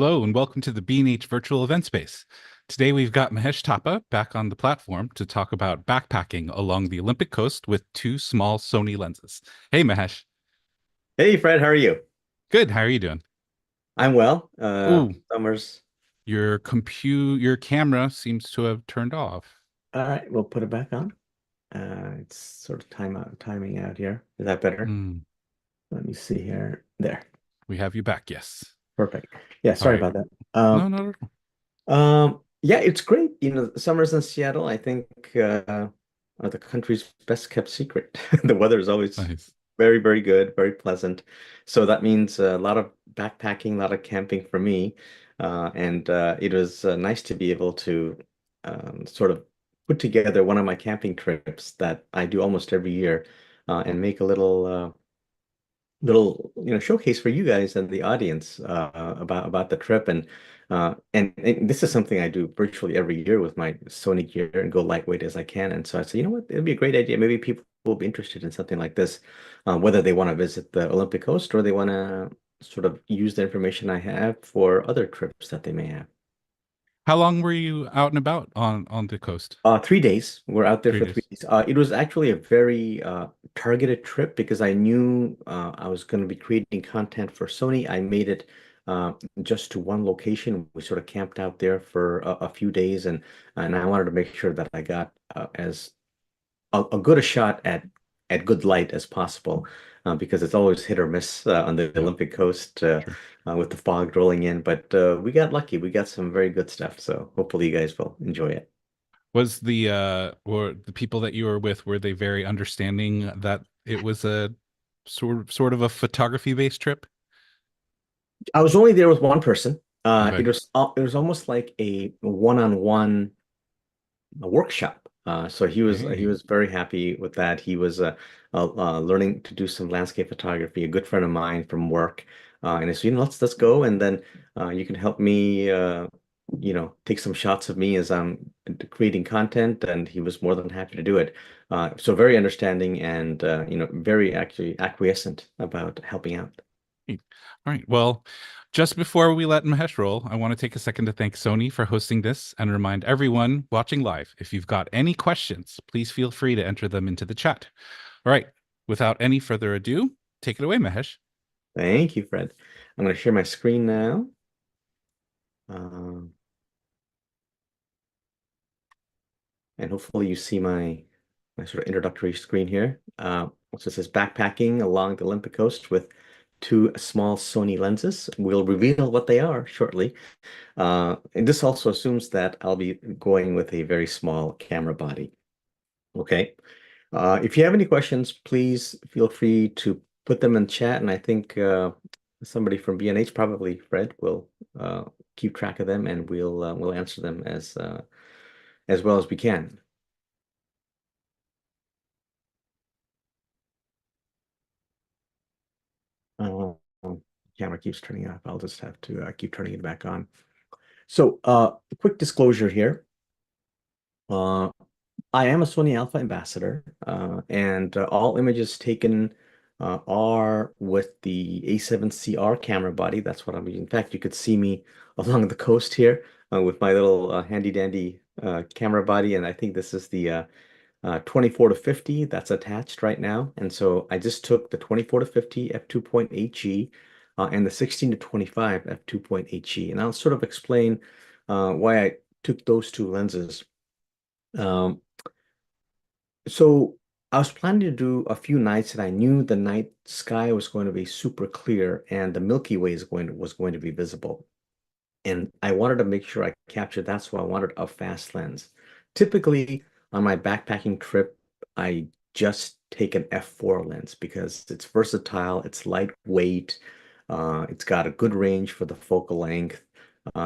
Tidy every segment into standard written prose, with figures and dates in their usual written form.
Hello and welcome to the B&H Virtual Event Space. Today we've got Mahesh Thapa back on the platform to talk about backpacking along the Olympic coast with two small Sony lenses. Hey Mahesh. Hey Fred, how are you? Good. How are you doing? I'm well. Oh, Summer's your camera seems to have turned off. all right. We'll put it back on. It's sort of timing out here. Is that better? Hmm. Let me see here. There. We have you back, yes. Perfect. Yeah, All sorry right. about that. No, no, no. Yeah, it's great. Summers in Seattle, I think, are the country's best kept secret. The weather is always Nice. very, very good, very pleasant. So that means a lot of backpacking, a lot of camping for me. And it was nice to be able to sort of put together one of my camping trips that I do almost every year and make a little showcase for you guys and the audience about the trip and this is something I do virtually every year with my Sony gear and go lightweight as I can. And so I said, you know what, it'd be a great idea. Maybe people will be interested in something like this, whether they want to visit the Olympic coast or they want to sort of use the information I have for other trips that they may have. How long were you out and about on the coast? 3 days. We're out there Three for three days. days. It was actually a very targeted trip because I knew I was going to be creating content for Sony. I made it just to one location. We sort of camped out there for a few days, and I wanted to make sure that I got as a good a shot at good light as possible, because it's always hit or miss on the Yeah, Olympic coast sure. with the fog rolling in. But we got lucky. We got some very good stuff. So hopefully you guys will enjoy it. Was the or the people that you were with, were they very understanding that it was a sort of a photography based trip? I was only there with one person. Okay. It was almost like a one-on-one workshop. So he Hey. was very happy with that. He was learning to do some landscape photography. A good friend of mine from work, and I said, let's go, and then you can help me, take some shots of me as I'm creating content. And he was more than happy to do it. So very understanding and very actually acquiescent about helping out. All right. Well, just before we let Mahesh roll, I want to take a second to thank Sony for hosting this and remind everyone watching live, if you've got any questions, please feel free to enter them into the chat. All right. Without any further ado, take it away, Mahesh. Thank you, Fred. I'm going to share my screen now. Um, and hopefully you see my sort of introductory screen here. So it says backpacking along the Olympic coast with two small Sony lenses. We'll reveal what they are shortly. And this also assumes that I'll be going with a very small camera body. Okay. If you have any questions, please feel free to put them in chat. And I think somebody from B&H, probably Fred, will keep track of them, and we'll answer them as well as we can. Uh, Camera keeps turning off. I'll just have to keep turning it back on. So, quick disclosure here. Uh, I am a Sony Alpha ambassador, and all images taken are with the A7CR camera body. That's what I'm using. In fact, you could see me along the coast here with my little handy dandy camera body, and I think this is the 24 to 50 that's attached right now. And so I just took the 24 to 50 f2.8G and the 16 to 25 f2.8G, and I'll sort of explain why I took those two lenses. Um, so I was planning to do a few nights, and I knew the night sky was going to be super clear and the Milky Way was going to be visible. And I wanted to make sure I captured that, so I wanted a fast lens. Typically, on my backpacking trip, I just take an f4 lens because it's versatile, it's lightweight, it's got a good range for the focal length.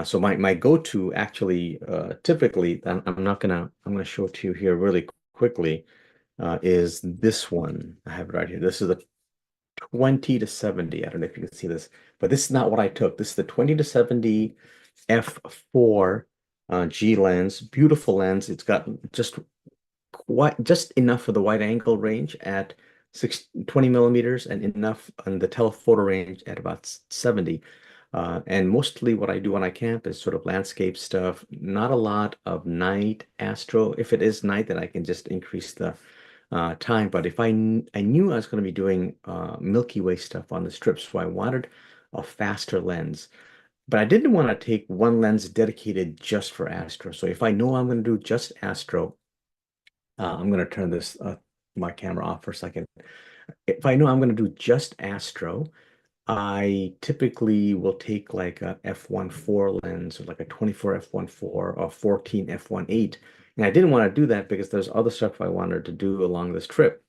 So my go-to actually, typically, I'm gonna show it to you here really quickly, is this one. I have it right here. This is a 20 to 70. I don't know if you can see this, but this is not what I took. This is the 20 to 70 f4 G lens. Beautiful lens. It's got just enough for the wide angle range at 20 millimeters and enough on the telephoto range at about 70. And mostly what I do when I camp is sort of landscape stuff, not a lot of night astro. If it is night, then I can just increase the time. But if I knew I was going to be doing Milky Way stuff on the strip, so I wanted a faster lens. But I didn't want to take one lens dedicated just for astro. So if I know I'm going to do just astro, I'm going to turn this my camera off for a second. If I know I'm going to do just astro, I typically will take like a f1.4 lens or like a 24 f1.4 or 14 f1.8. And I didn't want to do that because there's other stuff I wanted to do along this trip.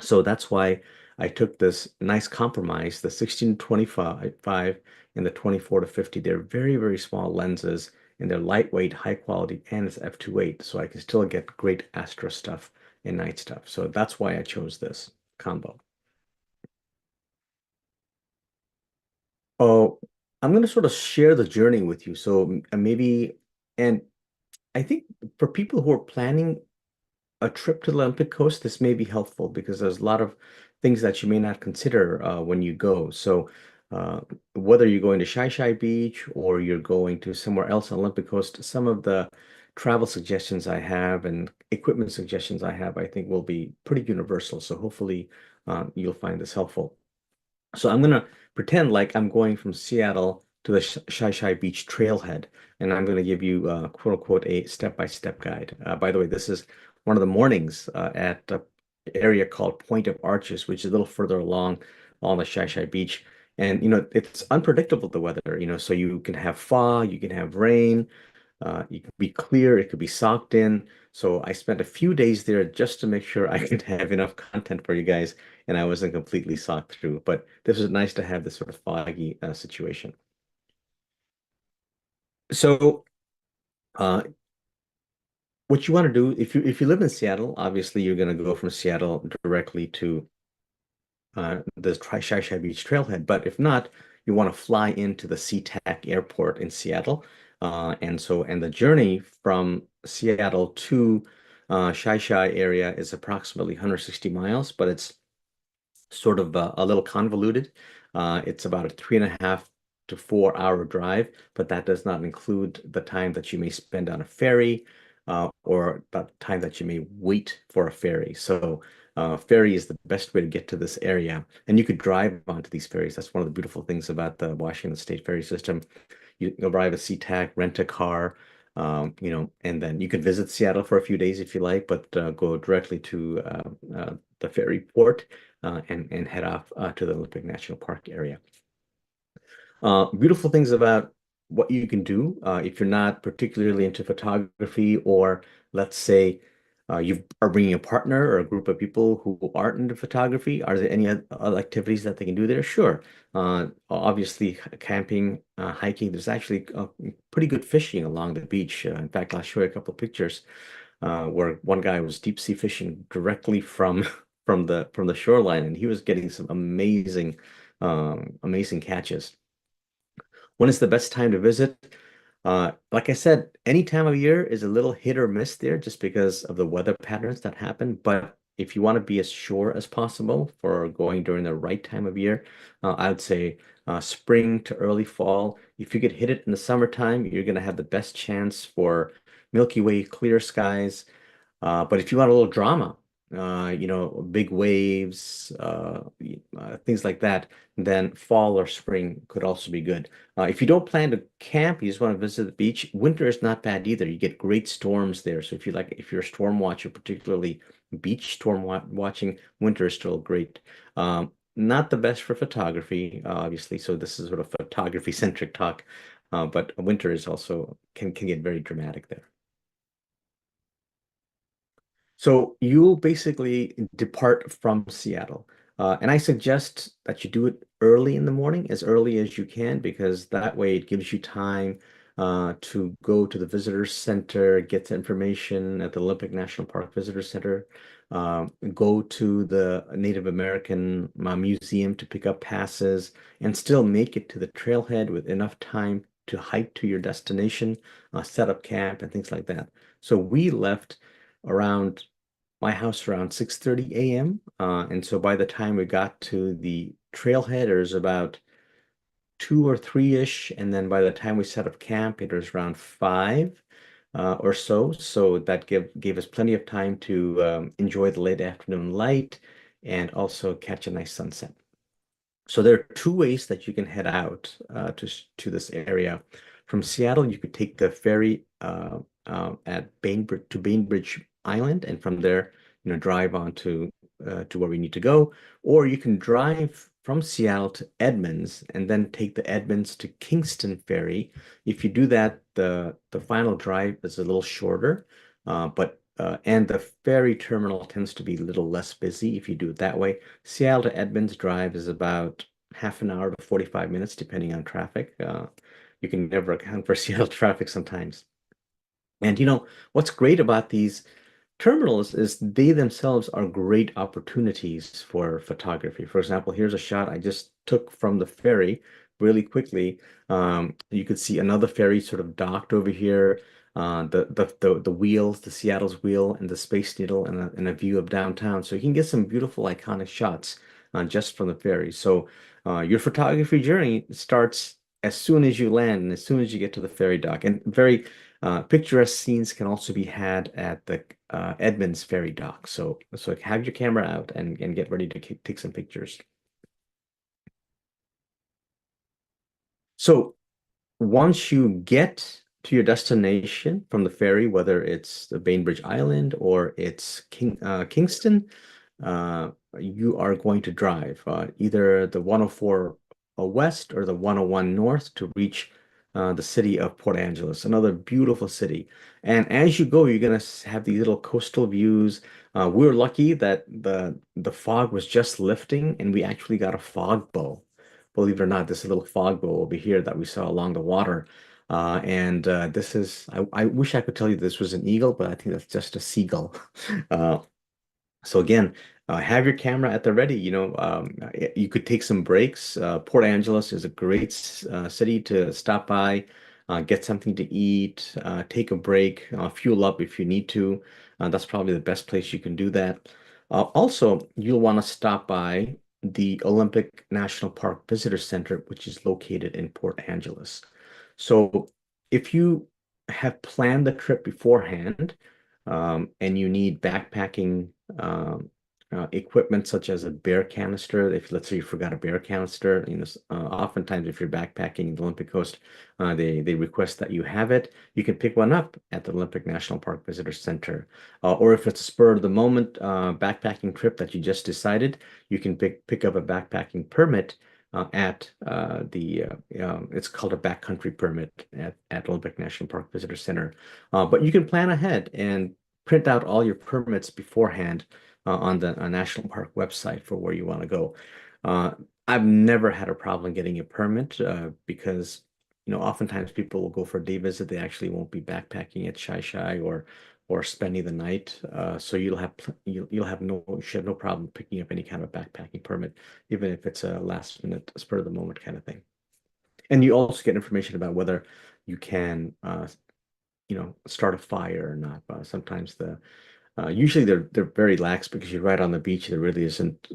So that's why I took this nice compromise, the 16 to 25 and the 24 to 50. They're very, very small lenses and they're lightweight, high quality, and it's f2.8. So I can still get great astro stuff and night stuff. So that's why I chose this combo. Oh, I'm going to sort of share the journey with you. So maybe, and I think for people who are planning a trip to the Olympic coast, this may be helpful because there's a lot of things that you may not consider when you go. So, uh, whether you're going to Shai Shai Beach or you're going to somewhere else on Olympic coast, some of the travel suggestions I have and equipment suggestions I have, I think will be pretty universal. So hopefully, you'll find this helpful. So I'm gonna pretend like I'm going from Seattle to the Shai Shai Beach Trailhead, and I'm gonna give you quote unquote a step-by-step guide. By the way, this is one of the mornings at the area called Point of Arches, which is a little further along on the Shai Shai Beach. And it's unpredictable the weather, so you can have fog, you can have rain, it could be clear, it could be socked in. So I spent a few days there just to make sure I could have enough content for you guys and I wasn't completely socked through. But this was nice to have this sort of foggy situation. So uh, what you want to do, if you live in Seattle, obviously you're going to go from Seattle directly to the Shai Shai Beach Trailhead. But if not, you want to fly into the SeaTac Airport in Seattle. And the journey from Seattle to Shai Shai area is approximately 160 miles, but it's sort of a little convoluted. It's about a 3.5 to 4 hour drive, but that does not include the time that you may spend on a ferry or the time that you may wait for a ferry. So, ferry is the best way to get to this area, and you could drive onto these ferries. That's one of the beautiful things about the Washington State ferry system. You arrive at SeaTac, rent a car, and then you could visit Seattle for a few days if you like, but go directly to the ferry port and head off to the Olympic National Park area. Beautiful things about what you can do if you're not particularly into photography, or let's say you are bringing a partner or a group of people who aren't into photography. Are there any other activities that they can do there? Sure. Obviously, camping, hiking. There's actually pretty good fishing along the beach. In fact, I'll show you a couple of pictures where one guy was deep sea fishing directly from from the shoreline, and he was getting some amazing catches. When is the best time to visit? Like I said, any time of year is a little hit or miss there just because of the weather patterns that happen. But if you want to be as sure as possible for going during the right time of year, I would say spring to early fall. If you could hit it in the summertime, you're going to have the best chance for Milky Way clear skies. But if you want a little drama, big waves, things like that, then fall or spring could also be good. If you don't plan to camp, you just want to visit the beach, winter is not bad either. You get great storms there. So if you're a storm watcher, particularly beach storm watching, winter is still great. Not the best for photography, obviously. So this is sort of photography centric talk. But winter is also can get very dramatic there. So you'll basically depart from Seattle. And I suggest that you do it early in the morning, as early as you can, because that way it gives you time to go to the visitor center, get the information at the Olympic National Park Visitor Center, go to the Native American Museum to pick up passes, and still make it to the trailhead with enough time to hike to your destination, set up camp, and things like that. So we left around my house around 6:30 a.m. And so by the time we got to the trailhead, it was about 2 or 3-ish, and then by the time we set up camp, it was around 5 or so. So that gave us plenty of time to enjoy the late afternoon light and also catch a nice sunset. So there are two ways that you can head out to this area. From Seattle, you could take the ferry at Bainbridge to Bainbridge Island, and from there, drive on to where we need to go. Or you can drive from Seattle to Edmonds and then take the Edmonds to Kingston ferry. If you do that, the final drive is a little shorter, but and the ferry terminal tends to be a little less busy if you do it that way. Seattle to Edmonds drive is about half an hour to 45 minutes, depending on traffic. You can never account for Seattle traffic sometimes. And what's great about these terminals is they themselves are great opportunities for photography. For example, here's a shot I just took from the ferry really quickly. You could see another ferry sort of docked over here. The wheels, the Seattle's wheel, and the Space Needle, and a view of downtown. So you can get some beautiful iconic shots just from the ferry. So your photography journey starts as soon as you land and as soon as you get to the ferry dock. And very picturesque scenes can also be had at the Edmonds ferry dock. So have your camera out and get ready to take some pictures. So once you get to your destination from the ferry, whether it's the Bainbridge Island or it's Kingston, you are going to drive either the 104 west or the 101 north to reach the city of Port Angeles, another beautiful city. And as you go, you're going to have these little coastal views. We were lucky that the fog was just lifting, and we actually got a fog bow. Believe it or not, this little fog bow over here that we saw along the water. And this is, I wish I could tell you this was an eagle, but I think that's just a seagull. Uh, so again, have your camera at the ready. You could take some breaks. Port Angeles is a great city to stop by, get something to eat, take a break, fuel up if you need to. That's probably the best place you can do that. Also, you'll want to stop by the Olympic National Park Visitor Center, which is located in Port Angeles. So if you have planned the trip beforehand, and you need backpacking equipment such as a bear canister. If let's say you forgot a bear canister, oftentimes if you're backpacking in the Olympic Coast, they request that you have it. You can pick one up at the Olympic National Park Visitor Center, or if it's a spur of the moment backpacking trip that you just decided, you can pick up a backpacking permit at it's called a backcountry permit at Olympic National Park Visitor Center. But you can plan ahead and print out all your permits beforehand on the national park website for where you want to go. I've never had a problem getting a permit because oftentimes people will go for a day visit. They actually won't be backpacking at Shai or spending the night. So you'll have you should have no problem picking up any kind of backpacking permit, even if it's a last minute spur of the moment kind of thing. And you also get information about whether you can start a fire or not. Sometimes usually they're very lax because you're right on the beach. There really isn't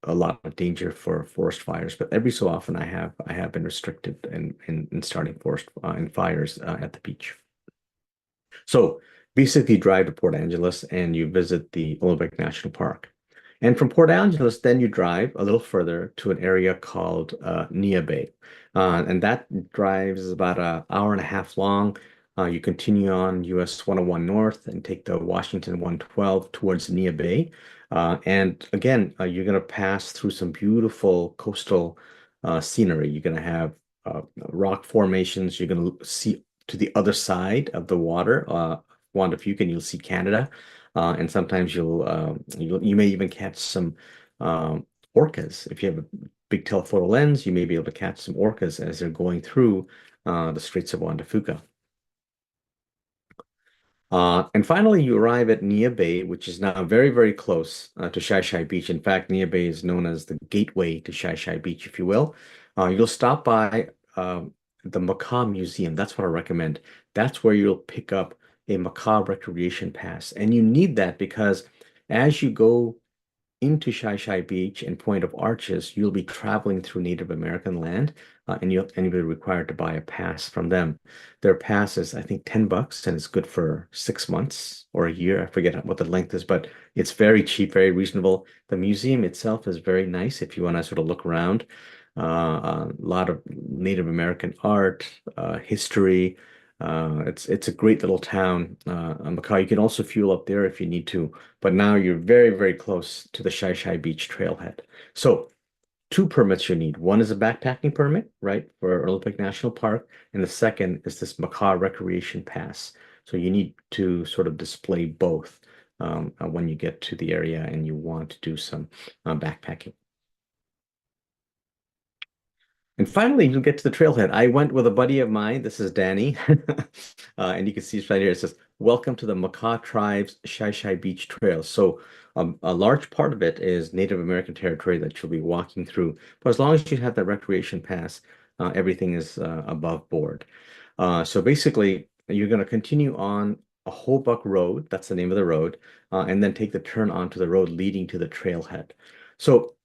a lot of danger for forest fires, but every so often I have been restricted in starting forest and fires at the beach. So basically, drive to Port Angeles and you visit the Olympic National Park. And from Port Angeles, then you drive a little further to an area called Neah Bay. And that drive is about an hour and a half long. You continue on US 101 North and take the Washington 112 towards Neah Bay. And again, you're going to pass through some beautiful coastal scenery. You're going to have rock formations. You're going to see to the other side of the water. Wander if you can, you'll see Canada. And sometimes you may even catch some orcas. If you have a big telephoto lens, you may be able to catch some orcas as they're going through the Straits of Juan de Fuca. And finally, you arrive at Neah Bay, which is now very, very close to Shai Shai Beach. In fact, Neah Bay is known as the gateway to Shai Shai Beach, if you will. You'll stop by the Macaw Museum. That's what I recommend. That's where you'll pick up a macaw recreation pass. And you need that because as you go into Shai Shai Beach and Point of Arches, you'll be traveling through Native American land, and you'll be required to buy a pass from them. Their pass is, I think, $10, and it's good for 6 months or a year. I forget what the length is, but it's very cheap, very reasonable. The museum itself is very nice if you want to sort of look around. A lot of Native American art, history. It's a great little town, Macau. You can also fuel up there if you need to, but now you're very, very close to the Shai Shai Beach trailhead. So two permits you need. One is a backpacking permit, right, for Olympic National Park, and the second is this Macau Recreation Pass. So you need to sort of display both when you get to the area and you want to do some backpacking. And finally, you'll get to the trailhead. I went with a buddy of mine. This is Danny. And you can see it's right here. It says, "Welcome to the Makah Tribe's Shai Shai Beach Trail." So a large part of it is Native American territory that you'll be walking through. But as long as you have that recreation pass, everything is above board. So basically, you're going to continue on a Hobuck Road. That's the name of the road. And then take the turn onto the road leading to the trailhead. So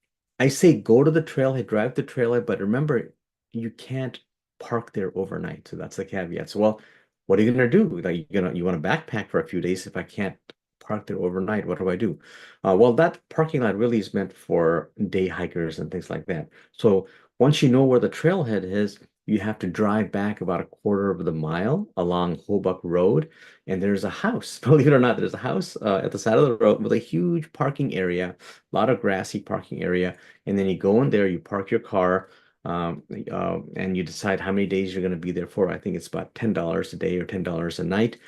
I say go to the trailhead, drive the trailhead, but remember, you can't park there overnight. So that's the caveat. So, well, what are you gonna do? Like you want to backpack for a few days. If I can't park there overnight, what do I do? Well, that parking lot really is meant for day hikers and things like that. So once you know where the trailhead is, you have to drive back about a quarter of the mile along Hobuck Road, and there's a house. Believe it or not, there's a house at the side of the road with a huge parking area, a lot of grassy parking area, and then you go in there, you park your car, and you decide how many days you're going to be there for. I think it's about $10 a day or $10 a night.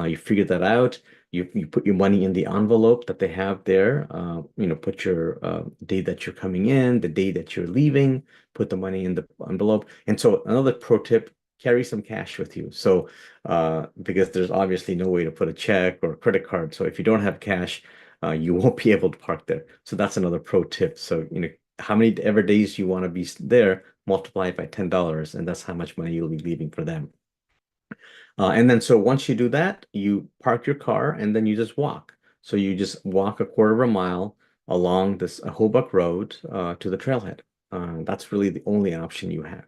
You figure that out. You put your money in the envelope that they have there. Put your day that you're coming in, the day that you're leaving, put the money in the envelope. And so another pro tip, carry some cash with you. So because there's obviously no way to put a check or a credit card. So if you don't have cash, you won't be able to park there. So that's another pro tip. So, how many ever days you want to be there, multiply it by $10, and that's how much money you'll be leaving for them. And then so once you do that, you park your car and then you just walk. So you just walk a quarter of a mile along this Hobuck Road to the trailhead. That's really the only option you have.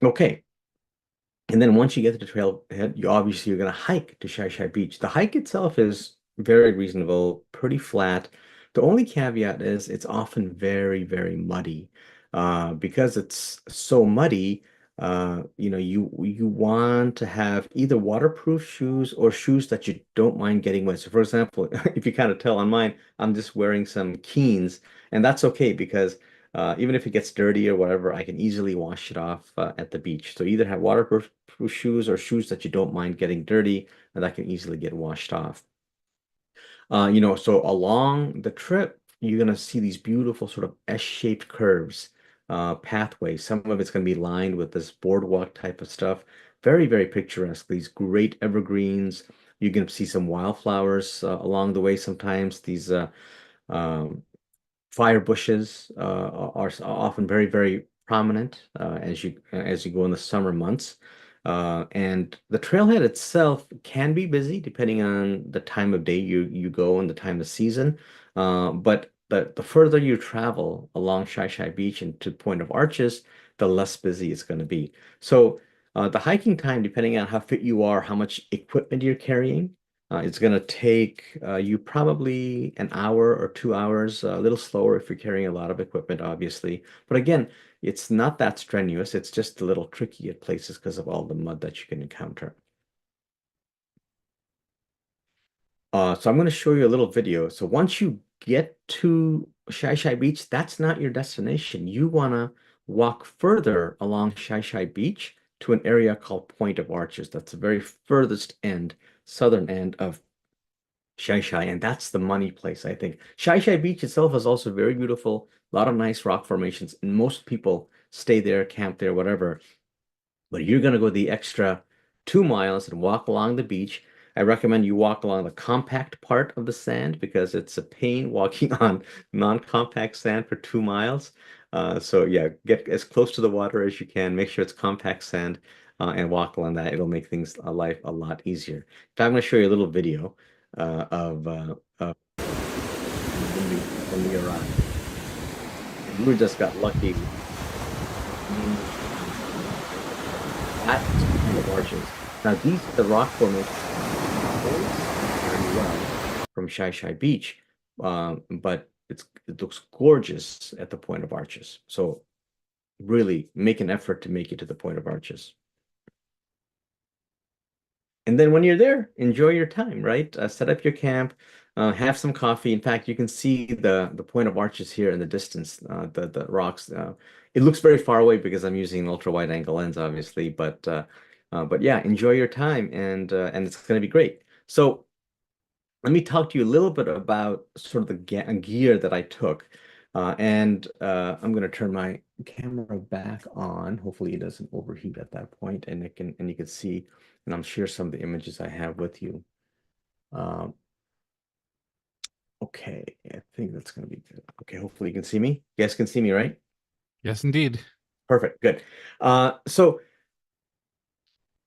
Okay. And then once you get to the trailhead, you're going to hike to Shai Shai Beach. The hike itself is very reasonable, pretty flat. The only caveat is it's often very, very muddy. Because it's so muddy, you want to have either waterproof shoes or shoes that you don't mind getting wet. So for example, if you kind of tell on mine, I'm just wearing some Keens, and that's okay because even if it gets dirty or whatever, I can easily wash it off at the beach. So either have waterproof shoes or shoes that you don't mind getting dirty and that can easily get washed off. So along the trip, you're gonna see these beautiful sort of S-shaped curves, pathways. Some of it's gonna be lined with this boardwalk type of stuff. Very, very picturesque. These great evergreens. You're gonna see some wildflowers along the way. Sometimes these um, fire bushes are often very, very prominent as you go in the summer months. And the trailhead itself can be busy depending on the time of day you go and the time of season. But the further you travel along Shai Shai Beach and to Point of Arches, the less busy it's going to be. So the hiking time, depending on how fit you are, how much equipment you're carrying, it's going to take you probably an hour or 2 hours, a little slower if you're carrying a lot of equipment, obviously. But again, it's not that strenuous. It's just a little tricky at places because of all the mud that you can encounter. So I'm going to show you a little video. So once you get to Shai Shai Beach, that's not your destination. You want to walk further along Shai Shai Beach to an area called Point of Arches. That's the very furthest end, southern end of Shai Shai, and that's the money place, I think. Shai Shai Beach itself is also very beautiful, a lot of nice rock formations, and most people stay there, camp there, whatever. But you're going to go the extra 2 miles and walk along the beach. I recommend you walk along the compact part of the sand because it's a pain walking on non-compact sand for 2 miles. So yeah, get as close to the water as you can. Make sure it's compact sand and walk along that. It'll make things life a lot easier. So I'm going to show you a little video. when we arrived. And we just got lucky. Mm, That is the point of arches. Now these are the rock formations very well from Shai Shai Beach, but it looks gorgeous at the Point of Arches. So really make an effort to make it to the Point of Arches. And then when you're there, enjoy your time, right? Set up your camp, have some coffee. In fact, you can see the Point of Arches here in the distance, the rocks. It looks very far away because I'm using an ultra wide angle lens, obviously, but yeah, enjoy your time and it's going to be great. So let me talk to you a little bit about sort of the gear that I took. I'm going to turn my camera back on. Hopefully it doesn't overheat at that point and you can see, and I'll share some of the images I have with you. Um, okay, I think that's going to be good. Okay, hopefully you can see me. You guys can see me, right? Yes, indeed. Perfect, good. So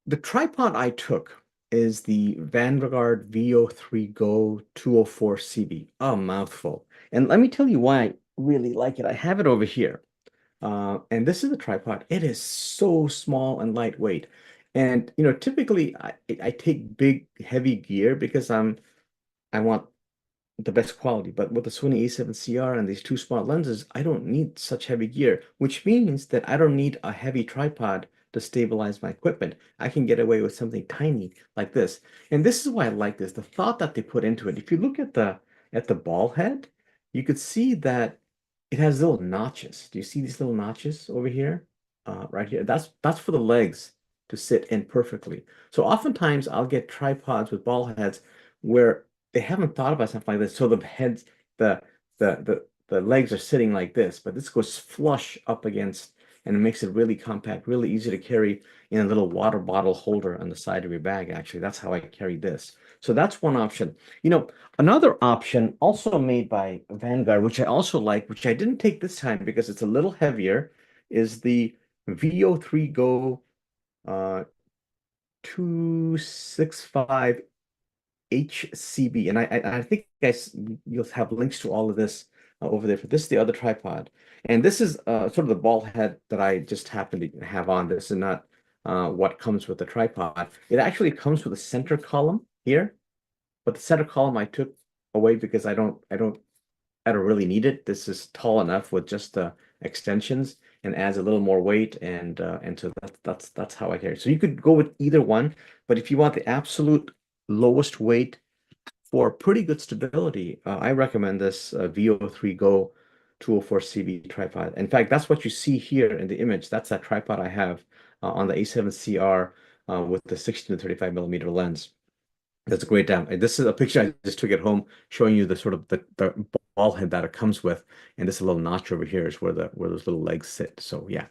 the tripod I took is the Vanguard VO3 Go 204 CB. A mouthful. And let me tell you why I really like it. I have it over here. And this is the tripod. It is so small and lightweight. And typically I take big, heavy gear because I want the best quality. But with the Sony A7CR and these two smart lenses, I don't need such heavy gear, which means that I don't need a heavy tripod to stabilize my equipment. I can get away with something tiny like this. And this is why I like this, the thought that they put into it. If you look at the ball head, you could see that it has little notches. Do you see these little notches over here? Right here. That's for the legs to sit in perfectly. So oftentimes I'll get tripods with ball heads where they haven't thought about something like this. So the heads, the the legs are sitting like this, but this goes flush up against, and it makes it really compact, really easy to carry in a little water bottle holder on the side of your bag. Actually, that's how I carry this. So that's one option. Another option also made by Vanguard, which I also like, which I didn't take this time because it's a little heavier, is the VO3 Go 265 HCB, and I think guys you'll have links to all of this over there. For this is the other tripod, and this is sort of the ball head that I just happen to have on. This is not what comes with the tripod. It actually comes with a center column here, but the center column I took away because I don't really need it. This is tall enough with just the extensions and adds a little more weight, and so that's how I carry it. So you could go with either one, but if you want the absolute lowest weight for pretty good stability, I recommend this VO3 Go 204 CB tripod. In fact, that's what you see here in the image. That's that tripod I have on the A7CR with the 16 to 35 millimeter lens. That's a great damn. This is a picture I just took at home showing you the sort of the ball head that it comes with. And this little notch over here is where those little legs sit. So yeah,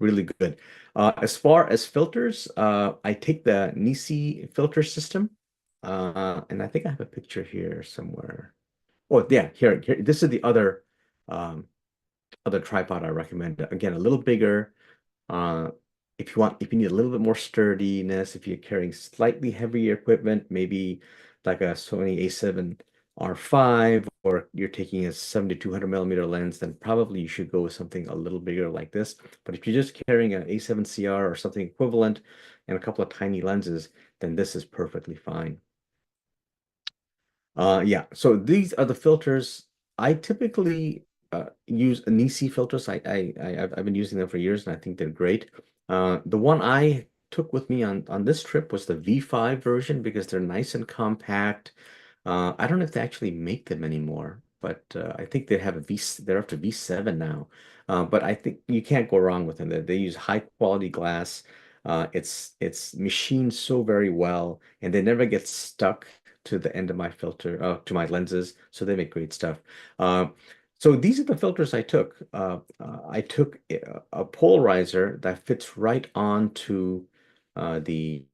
really good. As far as filters, I take the Nisi filter system. And I think I have a picture here somewhere. Oh yeah, here. This is the other tripod I recommend. Again, a little bigger. Uh, if you need a little bit more sturdiness, if you're carrying slightly heavier equipment, maybe like a Sony A7 R5, or you're taking a 7200 millimeter lens, then probably you should go with something a little bigger like this. But if you're just carrying an A7CR or something equivalent and a couple of tiny lenses, then this is perfectly fine. Yeah, so these are the filters. I typically use Nisi filters. I've been using them for years, and I think they're great. The one I took with me on this trip was the V5 version because they're nice and compact. I don't know if they actually make them anymore, but I think they have a V. They're up to V7 now. But I think you can't go wrong with them. They use high quality glass. It's machined so very well, and they never get stuck to the end of my filter, to my lenses. So they make great stuff. Uh, so these are the filters I took. I took a polarizer that fits right onto the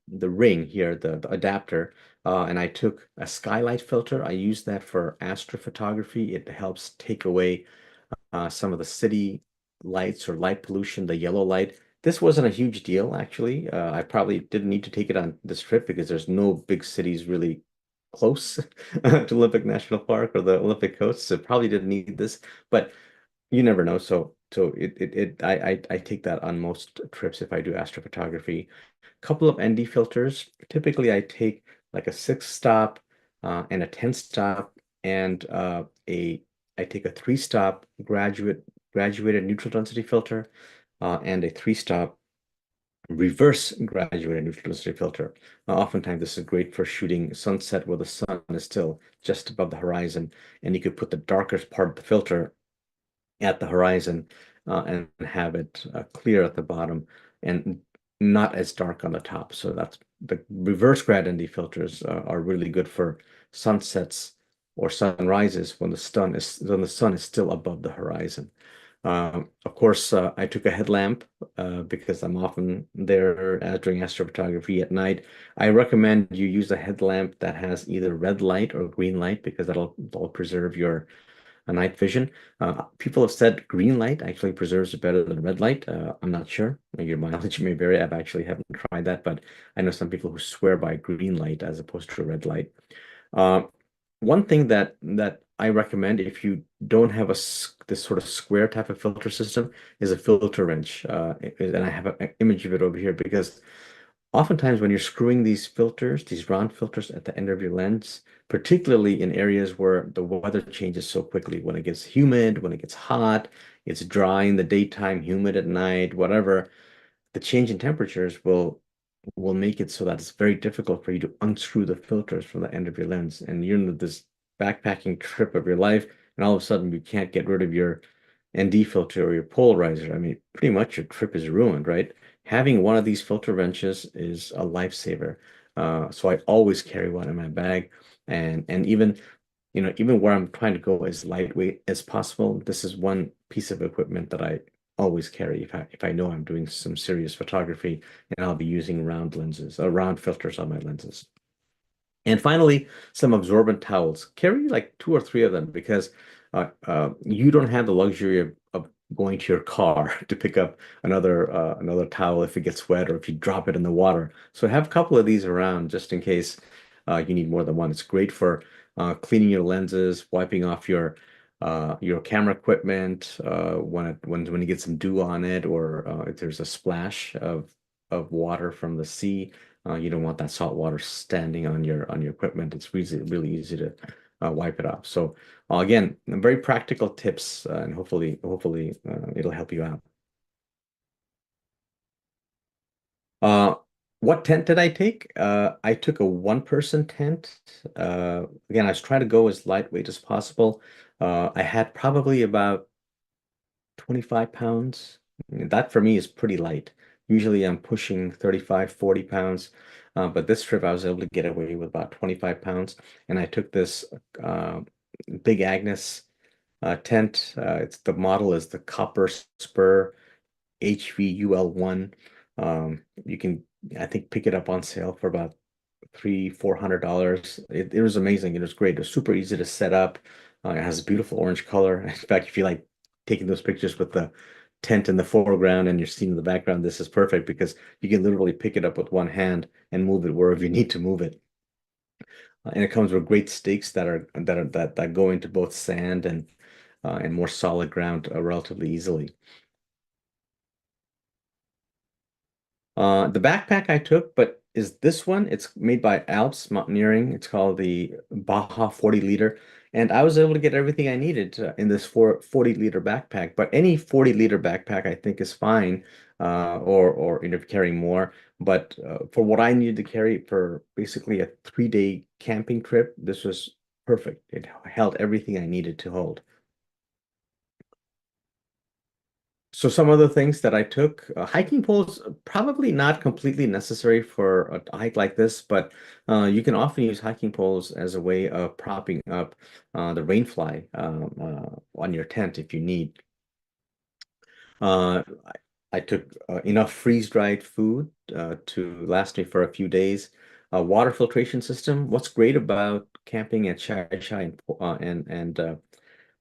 ring here, the adapter. And I took a skylight filter. I use that for astrophotography. It helps take away some of the city lights or light pollution, the yellow light. This wasn't a huge deal, actually. I probably didn't need to take it on this trip because there's no big cities really close to Olympic National Park or the Olympic coast, so probably didn't need this, but you never know. I take that on most trips if I do astrophotography. Couple of ND filters. Typically, I take like a 6 stop and a 10 stop, and a I take a 3 stop graduated neutral density filter and a 3 stop reverse graduated neutral density filter. Oftentimes, this is great for shooting sunset where the sun is still just above the horizon, and you could put the darkest part of the filter at the horizon and have it clear at the bottom and not as dark on the top. So that's the reverse grad ND filters are really good for sunsets or sunrises when the sun is still above the horizon. Of course, I took a headlamp because I'm often there during astrophotography at night. I recommend you use a headlamp that has either red light or green light because that'll preserve your night vision. People have said green light actually preserves it better than red light. I'm not sure. Your mileage may vary. I've actually haven't tried that, but I know some people who swear by green light as opposed to red light. Uh, One thing that I recommend if you don't have this sort of square type of filter system is a filter wrench. And I have an image of it over here because oftentimes when you're screwing these filters, these round filters at the end of your lens, particularly in areas where the weather changes so quickly, when it gets humid, when it gets hot, it's dry in the daytime, humid at night, whatever, the change in temperatures will make it so that it's very difficult for you to unscrew the filters from the end of your lens. And you're in this backpacking trip of your life, and all of a sudden you can't get rid of your ND filter or your polarizer. I mean, pretty much your trip is ruined, right? Having one of these filter wrenches is a lifesaver. So I always carry one in my bag, and even even where I'm trying to go as lightweight as possible, this is one piece of equipment that I always carry if I know I'm doing some serious photography and I'll be using round lenses, round filters on my lenses. And finally, some absorbent towels. Carry like 2 or 3 of them because you don't have the luxury of going to your car to pick up another towel if it gets wet or if you drop it in the water. So have a couple of these around just in case you need more than one. It's great for cleaning your lenses, wiping off your camera equipment when you get some dew on it, or if there's a splash of water from the sea. You don't want that salt water standing on your equipment. It's really easy to wipe it off. So again, very practical tips, and hopefully it'll help you out. Uh, what tent did I take? I took a one-person tent. Again, I was trying to go as lightweight as possible. I had probably about 25 pounds. That for me is pretty light. Usually I'm pushing 35, 40 pounds. But this trip I was able to get away with about 25 pounds. And I took this Big Agnes tent. The model is the Copper Spur HVUL1. You can, I think, pick it up on sale for about $300, $400. It was amazing. It was great. It was super easy to set up. It has a beautiful orange color. In fact, if you like taking those pictures with the tent in the foreground and your scene in the background, this is perfect because you can literally pick it up with one hand and move it wherever you need to move it. And it comes with great stakes that go into both sand and more solid ground relatively easily. The backpack I took, but is this one? It's made by Alps Mountaineering. It's called the Baja 40 liter. And I was able to get everything I needed in this 40-liter backpack. But any 40-liter backpack I think is fine, or carrying more. But for what I needed to carry for basically a 3-day camping trip, this was perfect. It held everything I needed to hold. So some other things that I took, hiking poles, probably not completely necessary for a hike like this, but you can often use hiking poles as a way of propping up the rainfly on your tent if you need. Uh, I took enough freeze-dried food to last me for a few days. A water filtration system. What's great about camping at Chai Chai and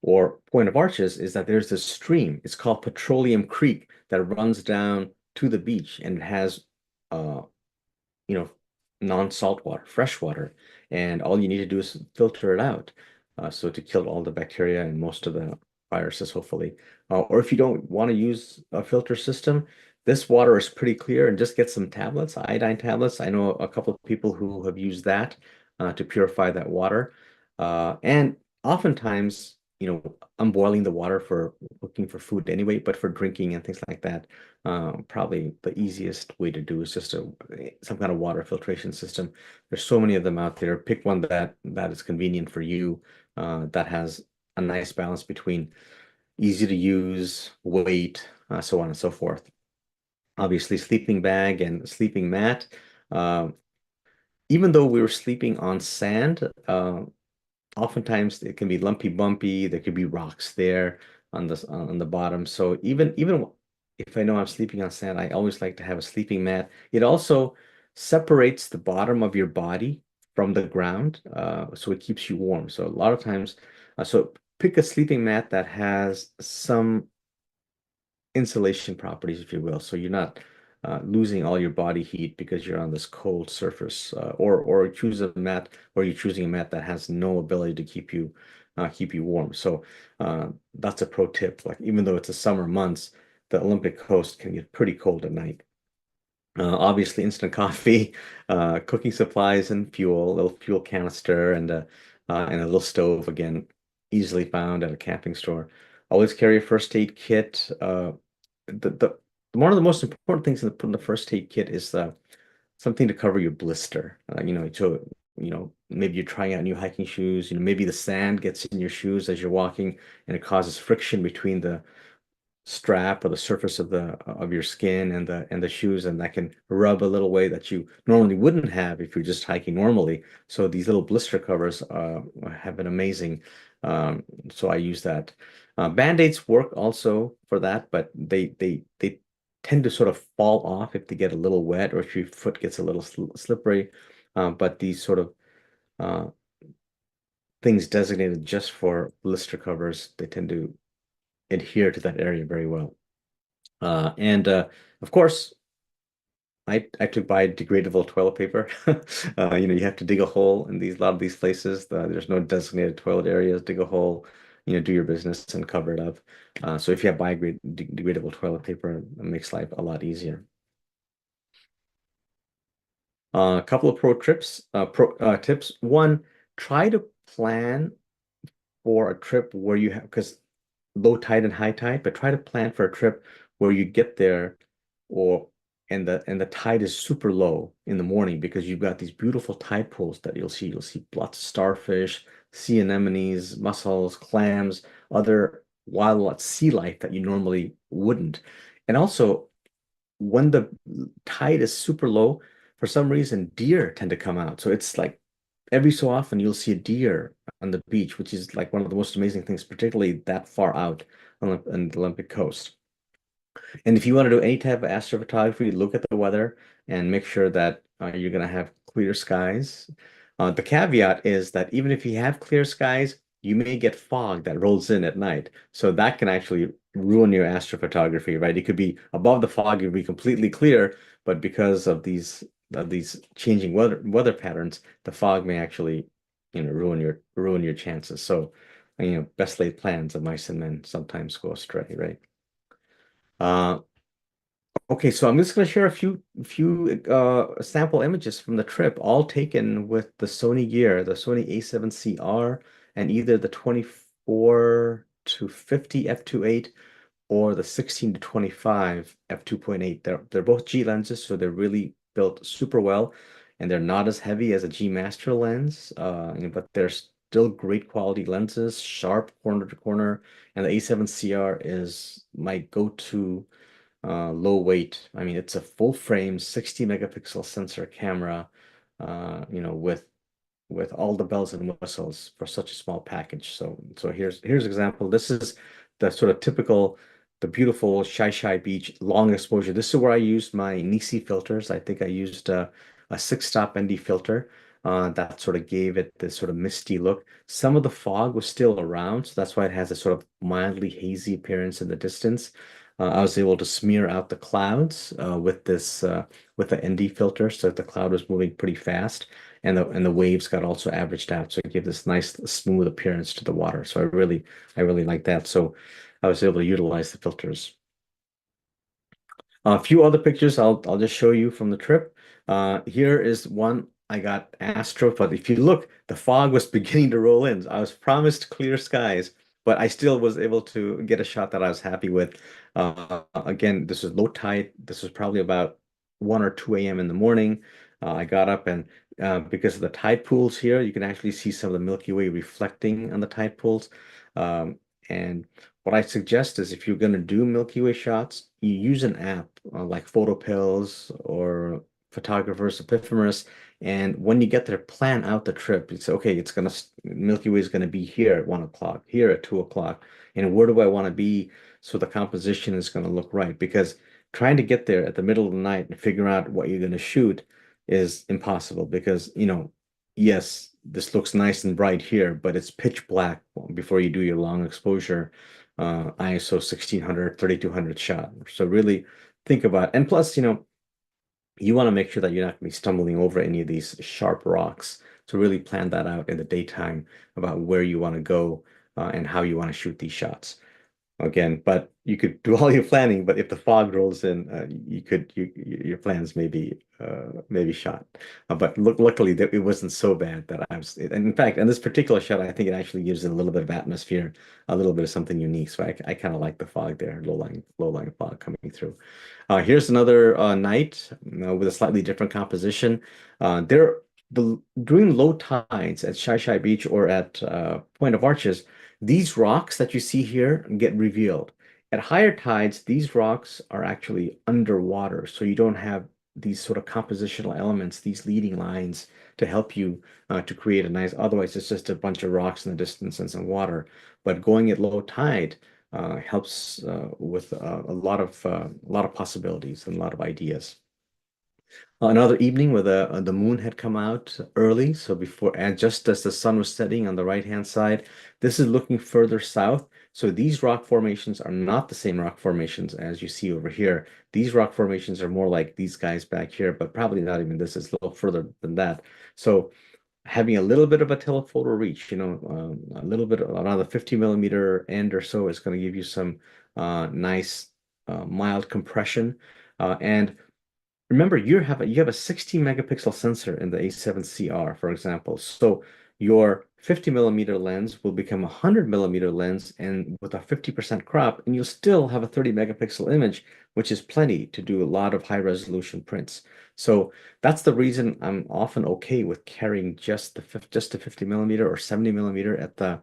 or Point of Arches is that there's this stream. It's called Petroleum Creek that runs down to the beach and it has, uh, you know, non-salt water, fresh water, and all you need to do is filter it out. So to kill all the bacteria and most of the viruses, hopefully. Or if you don't want to use a filter system, this water is pretty clear and just get some tablets, iodine tablets. I know a couple of people who have used that to purify that water. And oftentimes, I'm boiling the water for looking for food anyway, but for drinking and things like that, probably the easiest way to do is just some kind of water filtration system. There's so many of them out there. Pick one that is convenient for you, that has a nice balance between easy to use, weight, so on and so forth. Obviously, sleeping bag and sleeping mat. Uh, Even though we were sleeping on sand, oftentimes it can be lumpy bumpy. There could be rocks there on the bottom. So even if I know I'm sleeping on sand, I always like to have a sleeping mat. It also separates the bottom of your body from the ground, so it keeps you warm. So a lot of times, so pick a sleeping mat that has some insulation properties, if you will. So you're not losing all your body heat because you're on this cold surface, or choose a mat, or you're choosing a mat that has no ability to keep you warm. So that's a pro tip. Like even though it's a summer months, the Olympic coast can get pretty cold at night. Obviously, instant coffee, cooking supplies, and fuel, a little fuel canister, and a little stove, again, easily found at a camping store. Always carry a first aid kit. The one of the most important things in the first aid kit is something to cover your blister. So maybe you're trying out new hiking shoes. Maybe the sand gets in your shoes as you're walking, and it causes friction between the strap or the surface of your skin and the shoes, and that can rub a little way that you normally wouldn't have if you're just hiking normally. So these little blister covers have been amazing. So I use that. Band-aids work also for that, but they tend to sort of fall off if they get a little wet or if your foot gets a little slippery. But these sort of uh, things designated just for blister covers, they tend to adhere to that area very well. And of course, I took biodegradable toilet paper. You have to dig a hole in a lot of these places. There's no designated toilet areas. Dig a hole, do your business and cover it up. So if you have biodegradable toilet paper, it makes life a lot easier. A couple of pro tips. One, try to plan for a trip where you have, because low tide and high tide, but try to plan for a trip where you get there or and the tide is super low in the morning, because you've got these beautiful tide pools that you'll see. You'll see lots of starfish, sea anemones, mussels, clams, other wild sea life that you normally wouldn't. And also, when the tide is super low, for some reason, deer tend to come out. So it's like every so often you'll see a deer on the beach, which is like one of the most amazing things, particularly that far out on the Olympic coast. And if you want to do any type of astrophotography, look at the weather and make sure that you're going to have clear skies. The caveat is that even if you have clear skies, you may get fog that rolls in at night. So that can actually ruin your astrophotography, right? It could be above the fog, it would be completely clear, but because of these changing weather patterns, the fog may actually, ruin your chances. So, best laid plans of mice and men sometimes go astray, right? Uh, Okay, so I'm just going to share a few sample images from the trip, all taken with the Sony gear, the Sony A7CR, and either the 24 to 50 f2.8 or the 16 to 25 f2.8. They're both G lenses, so they're really built super well, and they're not as heavy as a G Master lens, but they're still great quality lenses, sharp corner to corner, and the A7CR is my go-to low weight. I mean, it's a full frame 60 megapixel sensor camera, with all the bells and whistles for such a small package. So here's example. This is the sort of typical, the beautiful Shy Beach long exposure. This is where I used my Nisi filters. I think I used a six-stop ND filter. That sort of gave it this sort of misty look. Some of the fog was still around, so that's why it has a sort of mildly hazy appearance in the distance. I was able to smear out the clouds with this with the ND filter, so that the cloud was moving pretty fast, and the waves got also averaged out, so it gave this nice smooth appearance to the water. So I really like that. So I was able to utilize the filters. A few other pictures I'll just show you from the trip. Here is one I got Astro, but if you look, the fog was beginning to roll in. I was promised clear skies, but I still was able to get a shot that I was happy with. Again, this was low tide. This was probably about 1 or 2 a.m. in the morning. I got up and because of the tide pools here, you can actually see some of the Milky Way reflecting on the tide pools. And what I suggest is if you're going to do Milky Way shots, you use an app like PhotoPills or Photographer's Ephemeris. And when you get there, plan out the trip. It's okay, Milky Way is going to be here at 1 o'clock, here at 2 o'clock. And where do I want to be so the composition is going to look right? Because trying to get there at the middle of the night and figure out what you're going to shoot is impossible because, yes, this looks nice and bright here, but it's pitch black before you do your long exposure ISO 1600, 3200 shot. So really think about, and plus, you want to make sure that you're not going to be stumbling over any of these sharp rocks. So really plan that out in the daytime about where you want to go and how you want to shoot these shots again. But you could do all your planning, but if the fog rolls in, your plans may be shot. But luckily that it wasn't so bad that and in fact, in this particular shot, I think it actually gives it a little bit of atmosphere, a little bit of something unique. So I kind of like the fog there, low-lying fog coming through. Here's another night with a slightly different composition. During low tides at Shai Shai Beach or at Point of Arches, these rocks that you see here get revealed. At higher tides, these rocks are actually underwater, so you don't have these sort of compositional elements, these leading lines to help you to create a nice. Otherwise, it's just a bunch of rocks in the distance and some water. But going at low tide helps with a lot of possibilities and a lot of ideas. Another evening where the moon had come out early, so before and just as the sun was setting on the right-hand side, this is looking further south. So these rock formations are not the same rock formations as you see over here. These rock formations are more like these guys back here, but probably not even this is a little further than that. So having a little bit of a telephoto reach, a little bit around the 50 millimeter end or so is going to give you some nice mild compression. And remember, you have a 16 megapixel sensor in the A7CR, for example. So your 50 millimeter lens will become a 100 millimeter lens and with a 50% crop, and you'll still have a 30 megapixel image, which is plenty to do a lot of high resolution prints. So that's the reason I'm often okay with carrying just the 50 millimeter or 70 millimeter at the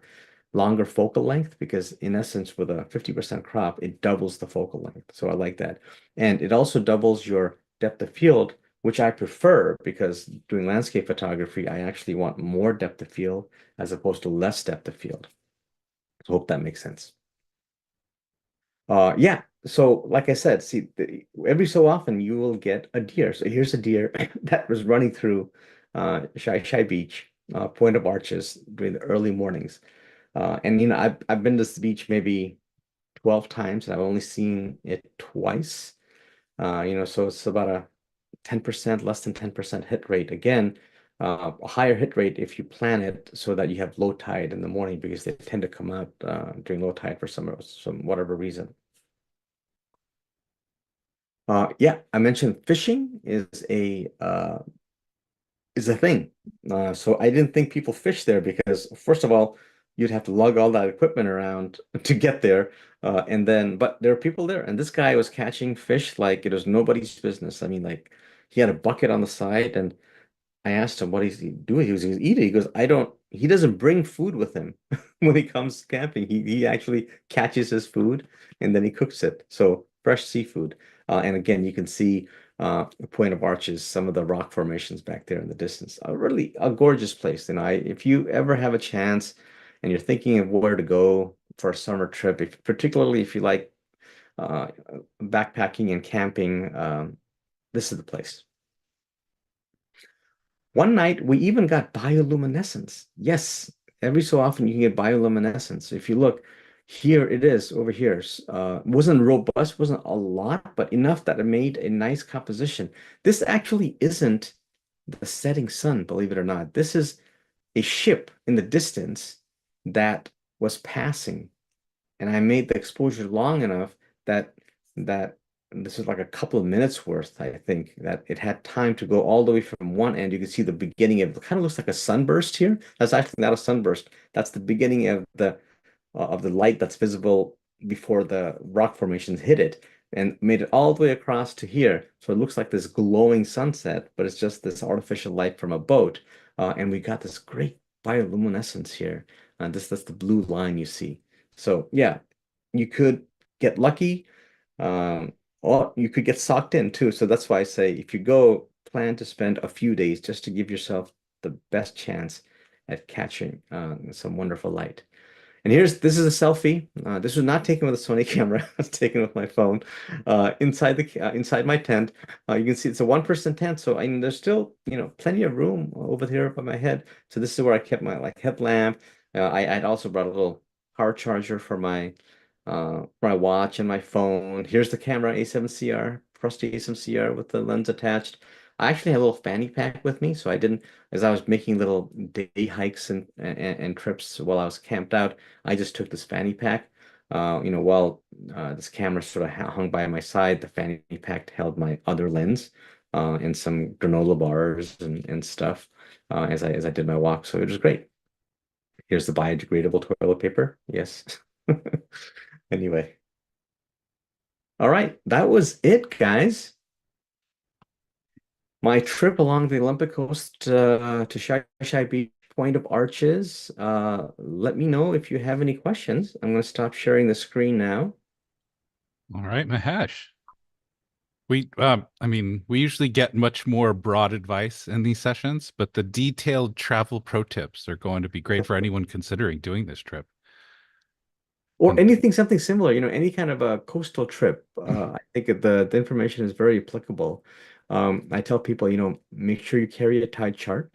longer focal length, because in essence, with a 50% crop, it doubles the focal length. So I like that. And it also doubles your depth of field, which I prefer because doing landscape photography, I actually want more depth of field as opposed to less depth of field. So hope that makes sense. Yeah. So like I said, see, every so often you will get a deer. So here's a deer that was running through Shai Shai Beach, Point of Arches during the early mornings. And I've been to this beach maybe 12 times and I've only seen it twice. So it's about a 10%, less than 10% hit rate. Again, a higher hit rate if you plan it so that you have low tide in the morning because they tend to come out during low tide for some whatever reason. Yeah, I mentioned fishing is a thing. So I didn't think people fish there because, first of all, you'd have to lug all that equipment around to get there. But there are people there, and this guy was catching fish like it was nobody's business. I mean, like he had a bucket on the side, and I asked him what he's doing. He was eating. He goes, he doesn't bring food with him when he comes camping. He actually catches his food and then he cooks it. So fresh seafood. And again, you can see Point of Arches, some of the rock formations back there in the distance. Really a gorgeous place. If you ever have a chance and you're thinking of where to go for a summer trip, particularly if you like uh, backpacking and camping, this is the place. One night we even got bioluminescence. Yes, every so often you can get bioluminescence. If you look, Here it is over here. Wasn't robust, wasn't a lot, but enough that it made a nice composition. This actually isn't the setting sun, believe it or not. This is a ship in the distance that was passing, and I made the exposure long enough that that this is like a couple of minutes worth, I think, that it had time to go all the way from one end. You can see the beginning of it kind of looks like a sunburst here. That's actually not a sunburst. That's the beginning of the light that's visible before the rock formations hit it and made it all the way across to here. So it looks like this glowing sunset, but it's just this artificial light from a boat. And we got this great bioluminescence here. That's the blue line you see. So yeah, you could get lucky, or you could get sucked in too. So that's why I say if you go, plan to spend a few days just to give yourself the best chance at catching some wonderful light. And this is a selfie. This was not taken with a Sony camera. It was taken with my phone. Inside my tent, you can see it's a one-person tent. So I mean, there's still plenty of room over here by my head. So this is where I kept my like headlamp. I'd also brought a little power charger for my watch and my phone. Here's the camera A7CR, trusty A7CR with the lens attached. I actually have a little fanny pack with me, so I didn't, as I was making little day hikes and trips while I was camped out, I just took this fanny pack. While this camera sort of hung by my side, the fanny pack held my other lens and some granola bars and stuff as I did my walk. So it was great. Here's the biodegradable toilet paper. Yes. Anyway, all right, that was it, guys. My trip along the Olympic coast to Shy Shy Beach Point of Arches. Let me know if you have any questions. I'm going to stop sharing the screen now. All right, Mahesh. We usually get much more broad advice in these sessions, but the detailed travel pro tips are going to be great for anyone considering doing this trip. Or And anything, something similar, any kind of a coastal trip. I think the information is very applicable. I tell people, make sure you carry a tide chart.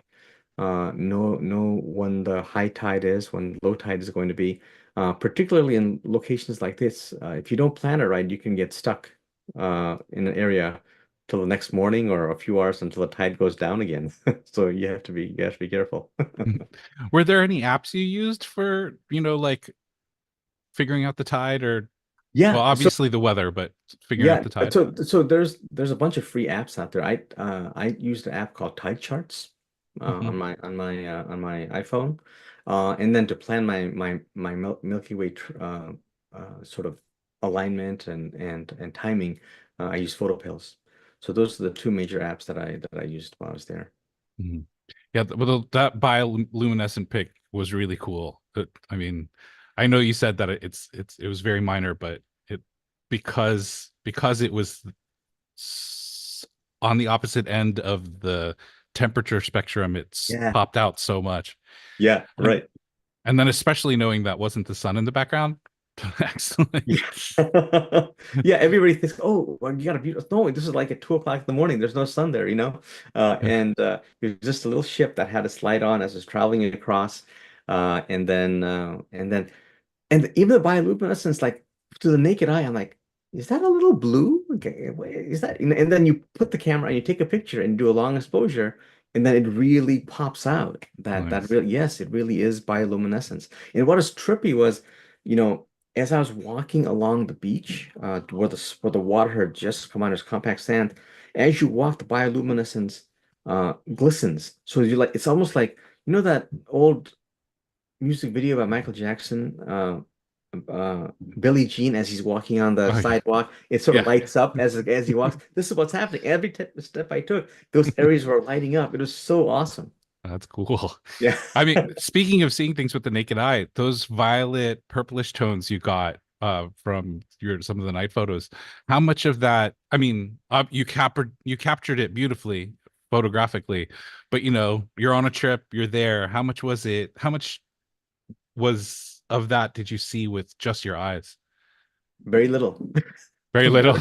Know when the high tide is, when low tide is going to be. Particularly in locations like this, if you don't plan it right, you can get stuck in an area till the next morning or a few hours until the tide goes down again. So you have to be careful. were there any apps you used for, like figuring out the tide or, well, Yeah, so obviously the weather, but figuring out yeah, the tide? so there's a bunch of free apps out there. I used an app called Tide Charts Hmm. on my iPhone, and then to plan my Milky Way sort of alignment and timing, I use PhotoPills. So those are the two major apps that I used while I was there. Hmm. Yeah, well, that bioluminescent pic was really cool. I know you said that it was very minor, but it because it was on the opposite end of the temperature spectrum, it's Yeah, popped out so much. yeah, And right. and then especially knowing that wasn't the sun in the background. Yeah. Excellent. Yeah, everybody thinks, oh, well, you got a beautiful. No, this is like at 2 o'clock in the morning. There's no sun there, you know? And it was just a little ship that had a slide on as it's traveling across. And even the bioluminescence, like to the naked eye, I'm like, is that a little blue? Okay, is that? And then you put the camera and you take a picture and do a long exposure, and then it really pops out. That Nice. really, yes, it really is bioluminescence. And what was trippy was, you know, as I was walking along the beach, where the water had just come out as compact sand, as you walk, the bioluminescence glistens. So you like, it's almost like that old music video by Michael Jackson, Billie Jean as he's walking on the Oh yeah. sidewalk. It sort of Yeah. lights up as he walks. This is what's happening. Every step I took, those areas were lighting up. It was so awesome. That's cool. Yeah. I mean, speaking of seeing things with the naked eye, those violet purplish tones you got from some of the night photos, how much of that, I mean, you captured it beautifully photographically, but you're on a trip, you're there. How much was of that did you see with just your eyes? Very little. Very little.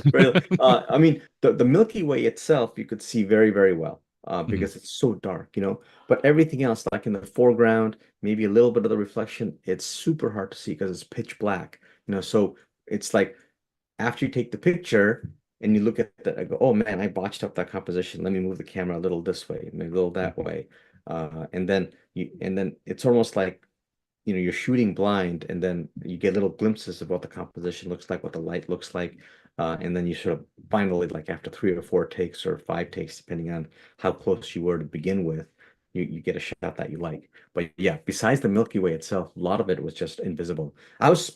Very little. I mean, the Milky Way itself, you could see very, very well. Hmm. because it's so dark, you know. But everything else, like in the foreground, maybe a little bit of the reflection, it's super hard to see because it's pitch black, you know. So it's like after you take the picture and you look at that, I go, oh man, I botched up that composition. Let me move the camera a little this way, maybe a little that Hmm. way. And then it's almost like, you know, you're shooting blind and then you get little glimpses of what the composition looks like, what the light looks like. And then you sort of finally, like after 3 or 4 takes or 5 takes, depending on how close you were to begin with, you get a shot that you like. But yeah, besides the Milky Way itself, a lot of it was just invisible. I was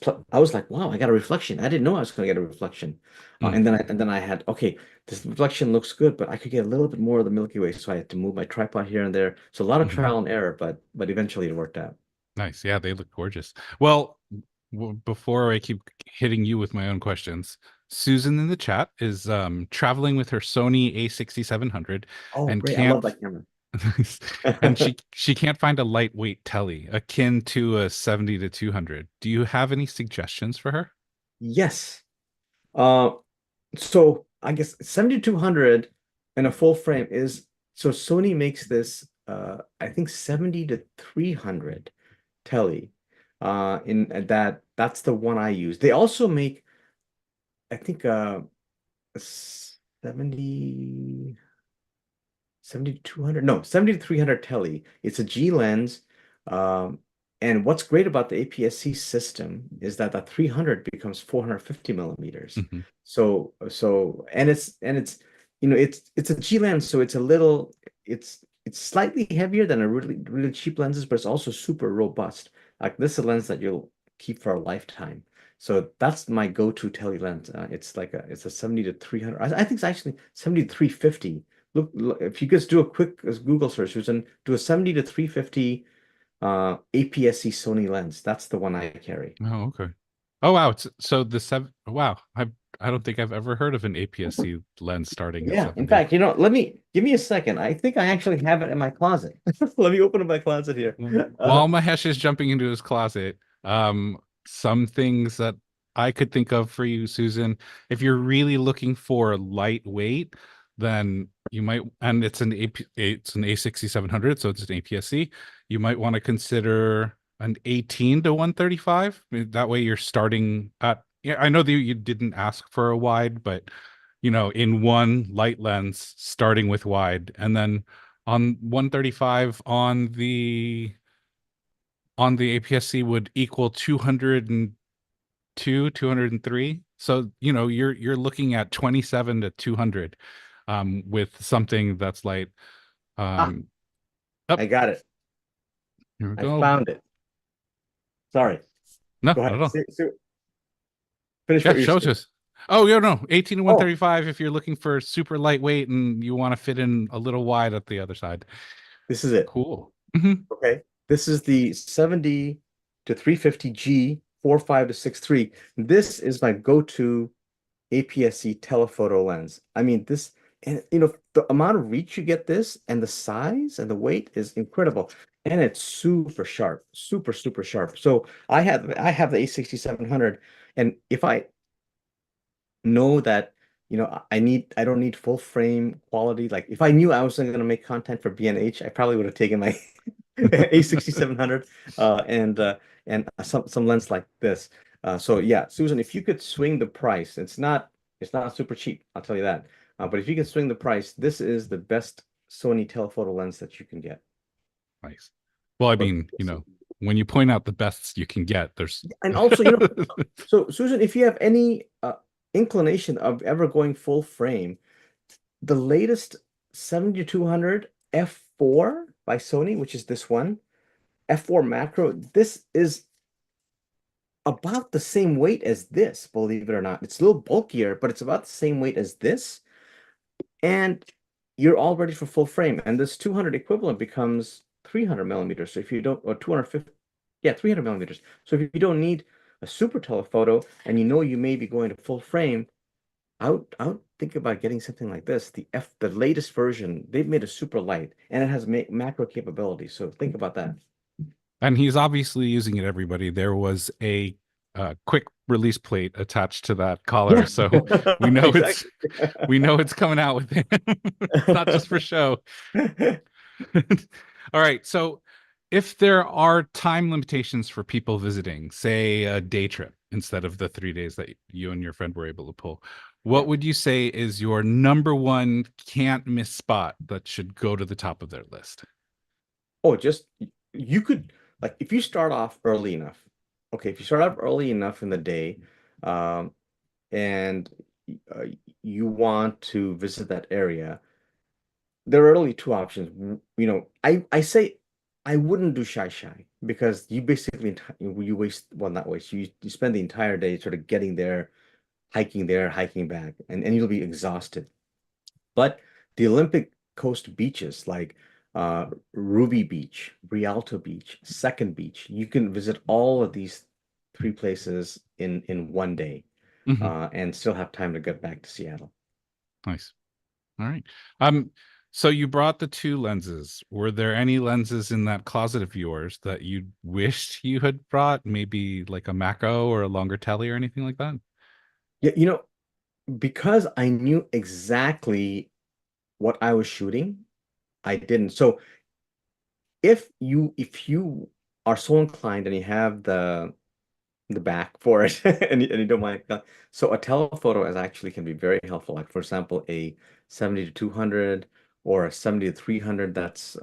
like, wow, I got a reflection. I didn't know I was going to get a reflection. Mm. And then I had, okay, this reflection looks good, but I could get a little bit more of the Milky Way, so I had to move my tripod here and there. So a lot of Hmm. trial and error, but eventually it worked out. Nice. Yeah, they look gorgeous. Well, before I keep hitting you with my own questions, Susan in the chat is traveling with her Sony A6700 Oh, and great. I love can't that camera. and she can't find a lightweight telly akin to a 70 to 200. Do you have any suggestions for her? Yes. Uh, so I guess 7200 and a full frame is so Sony makes this I think 70 to 300 telly. In that's the one I use. They also make I think a 70 7200, no, 7300 tele. It's a G lens. Um, and what's great about the APS-C system is that the 300 becomes 450 millimeters. Hmm. And it's, you know, it's a G lens, so it's slightly heavier than a really cheap lenses, but it's also super robust. Like this is a lens that you'll keep for a lifetime. So that's my go-to tele lens. It's a 70 to 300. I think it's actually 70 to 350. Look, if you just do a quick Google search, Susan, do a 70 to 350 APS-C Sony lens. That's the one I carry. Oh, okay. Oh, wow. So the seven, wow. I don't think I've ever heard of an APS-C lens starting at Yeah, in 70. fact, you know, give me a second. I think I actually have it in my closet. Let me open up my closet here. While Mahesh is jumping into his closet, some things that I could think of for you, Susan, if you're really looking for lightweight, then you might, and it's an A6700, so it's an APS-C. You might want to consider an 18 to 135. That way you're starting at, yeah, I know that you didn't ask for a wide, but in one light lens, starting with wide, and then on 135 on the APS-C would equal 202, 203. So, you're looking at 27 to 200 with something that's light. Ah, Um, Up, I got it. here we I go. found it. Sorry. No, Go not ahead. at all. Finish Yeah, what you're shows saying. us. Oh, yeah, no, 18 to Oh, 135 if you're looking for super lightweight and you want to fit in a little wide at the other side. this is it. Cool. Hmm. Okay. This is the 70 to 350G 45 to 63. This is my go-to APS-C telephoto lens. I mean, this, and you know, the amount of reach you get this and the size and the weight is incredible. And it's super sharp, super, super sharp. So I have the A6700, and if I know that, you know, I don't need full frame quality. Like if I knew I wasn't going to make content for B&H, I probably would have taken my A6700 and some lens like this. So yeah, Susan, if you could swing the price, it's not super cheap, I'll tell you that. But if you can swing the price, this is the best Sony telephoto lens that you can get. Nice. Well, I But mean, when you point out the best you can get, there's and also, you know, so Susan, if you have any inclination of ever going full frame, the latest 7200 f4 by Sony, which is this one, f4 macro, this is about the same weight as this, believe it or not. It's a little bulkier, but it's about the same weight as this. And you're all ready for full frame. And this 200 equivalent becomes 300 millimeters. So if you don't, or 250, yeah, 300 millimeters. So if you don't need a super telephoto and you know you may be going to full frame, I would think about getting something like this. The latest version, they've made a super light and it has macro capability. So think about that. and he's obviously using it, everybody. There was a quick release plate attached to that collar, Yeah, so we know it's exactly. we know it's coming out with him. It's not just for show. All right. So if there are time limitations for people visiting, say a day trip instead of the 3 days that you and your friend were able to pull, what Yeah. would you say is your number one can't miss spot that should go to the top of their list? Oh, just you could like if you start off early enough. Okay, if you start off early enough in the day, um, and uh, you want to visit that area, there are only two options. I say I wouldn't do shy shy because you basically you waste well not waste you spend the entire day sort of getting there, hiking back, and you'll be exhausted. But the Olympic Coast beaches like Ruby Beach, Rialto Beach, Second Beach, you can visit all of these three places in one day Hmm. and still have time to get back to Seattle. Nice. All right. Um, so you brought the two lenses. Were there any lenses in that closet of yours that you wished you had brought? Maybe like a macro or a longer telly or anything like that? Yeah, because I knew exactly what I was shooting, I didn't. So if you are so inclined and you have the back for it and you don't mind. So a telephoto is actually can be very helpful. Like for example, a 70 to 200 or a 70 to 300 that's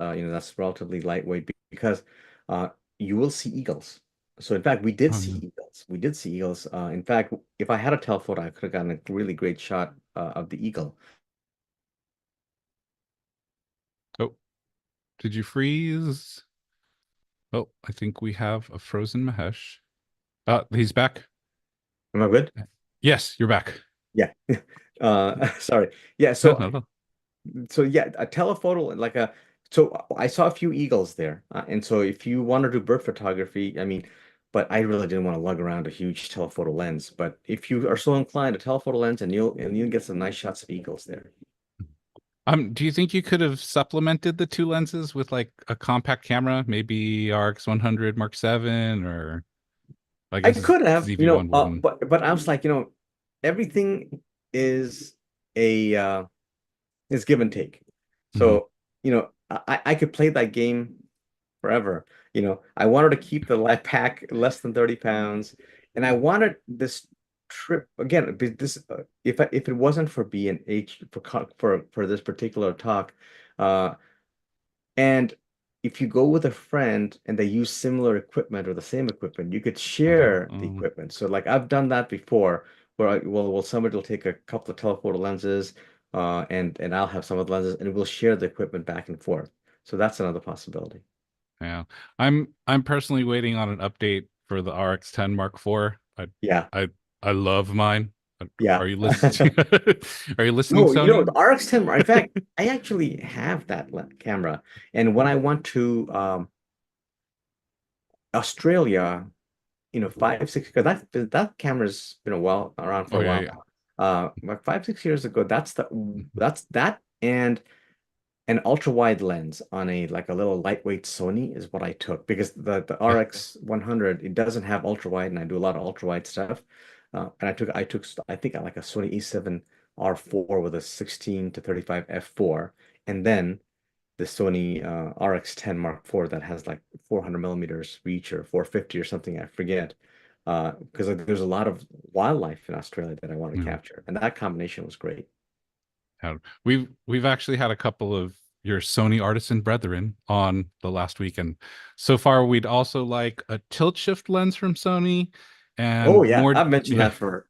relatively lightweight because uh, you will see eagles. So in fact, we did Oh see no. eagles. We did see eagles. In fact, if I had a telephoto, I could have gotten a really great shot of the eagle. Oh, did you freeze? Oh, I think we have a frozen Mahesh. He's back. Am I good? Yes, you're back. Yeah. Sorry. Yeah, No, so no, no. yeah, a telephoto so I saw a few eagles there, and so if you want to do bird photography, I mean, but I really didn't want to lug around a huge telephoto lens. But if you are so inclined, a telephoto lens, and you'll get some nice shots of eagles there. Do you think you could have supplemented the two lenses with like a compact camera, maybe RX 100 Mark 7, or I I guess could have, ZV-1 wouldn't. but I was like, everything is a is give and take. Hmm. So, I could play that game forever. I wanted to keep the life pack less than 30 pounds, and I wanted this trip again. If it wasn't for B and H for this particular talk, uh, and if you go with a friend and they use similar equipment or the same equipment, you could Uh-huh. share the equipment. So like I've done that before, where somebody will take a couple of telephoto lenses, and I'll have some of the lenses, and we'll share the equipment back and forth. So that's another possibility. Yeah. I'm personally waiting on an update for the RX 10 Mark IV. Yeah, I I love mine. yeah. Are you listening? Are you listening, No, Sony? the RX-10, in fact, I actually have that camera. And when I went to Australia, 5, 6, because that camera's been around for Oh a yeah, while yeah. now. Like 5, 6 years ago, that's that and an ultra wide lens on a like a little lightweight Sony is what I took because the Yeah. RX 100 it doesn't have ultra wide and I do a lot of ultra wide stuff. And I think I like a Sony A7 R4 with a 16 to 35 f4 and then the Sony RX10 Mark IV that has like 400 millimeters reach or 450 or something, I forget. Because like, there's a lot of wildlife in Australia that I want to Yeah. capture, and that combination was great. We've actually had a couple of your Sony artisan brethren on the last week, and so far we'd also like a tilt shift lens from Sony Oh and yeah, more. I've mentioned Yeah. that for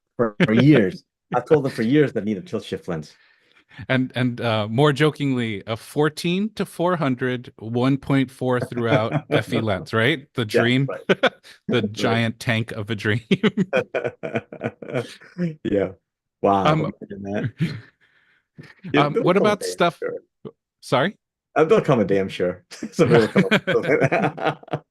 years. I've told them for years that need a tilt shift lens. And more jokingly, a 14 to 400 1.4 throughout Defi lens, right? The Yeah, dream, right. the Right. giant tank of a dream. Yeah. Wow. um, Imagine that. Yeah, they'll what come a about day, I'm stuff? sure. Sorry. They'll come a day, I'm sure. Somebody will come up with something like that.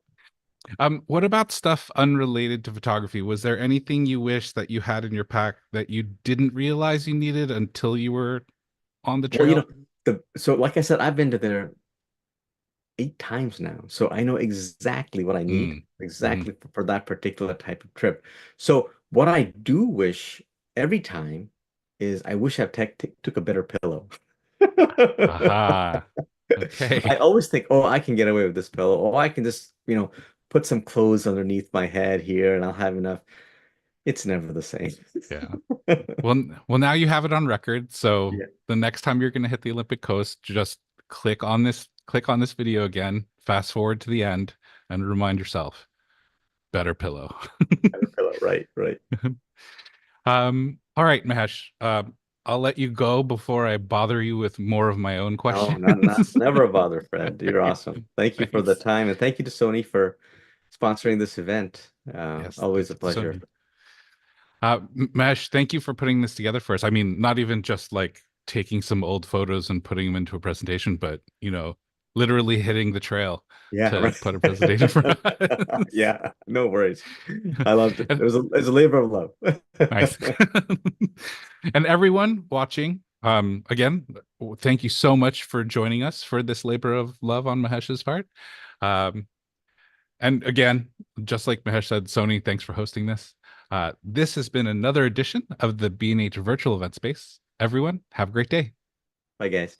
What about stuff unrelated to photography? Was there anything you wish that you had in your pack that you didn't realize you needed until you were on the Well, trail? so like I said, I've been to there 8 times now. So I know exactly what I need, Mm. Hmm. exactly for that particular type of trip. So what I do wish every time is I wish I took a better pillow. Aha. Okay. I always think, oh, I can get away with this pillow. Oh, I can just, put some clothes underneath my head here and I'll have enough. It's never the same. Yeah. Well, now you have it on record. So Yeah, the next time you're going to hit the Olympic coast, just click on this video again, fast forward to the end, and remind yourself, better pillow. better pillow. Right, right. All right, Mahesh. I'll let you go before I bother you with more of my own Oh, not questions. never a bother, Fred. You're awesome. Thank you for the Thanks. time, and thank you to Sony for sponsoring this event. Yes, Always thank a you to pleasure. Sony. Mahesh, thank you for putting this together for us. I mean, not even just like taking some old photos and putting them into a presentation, but literally hitting the trail Yeah, to right. put a presentation for us. Yeah, no worries. I loved it. And It was a labor of love. nice. And everyone watching, again, thank you so much for joining us for this labor of love on Mahesh's part. Um, and again, just like Mahesh said, Sony, thanks for hosting this. This has been another edition of the B&H Virtual Event Space. Everyone, have a great day. Bye, guys.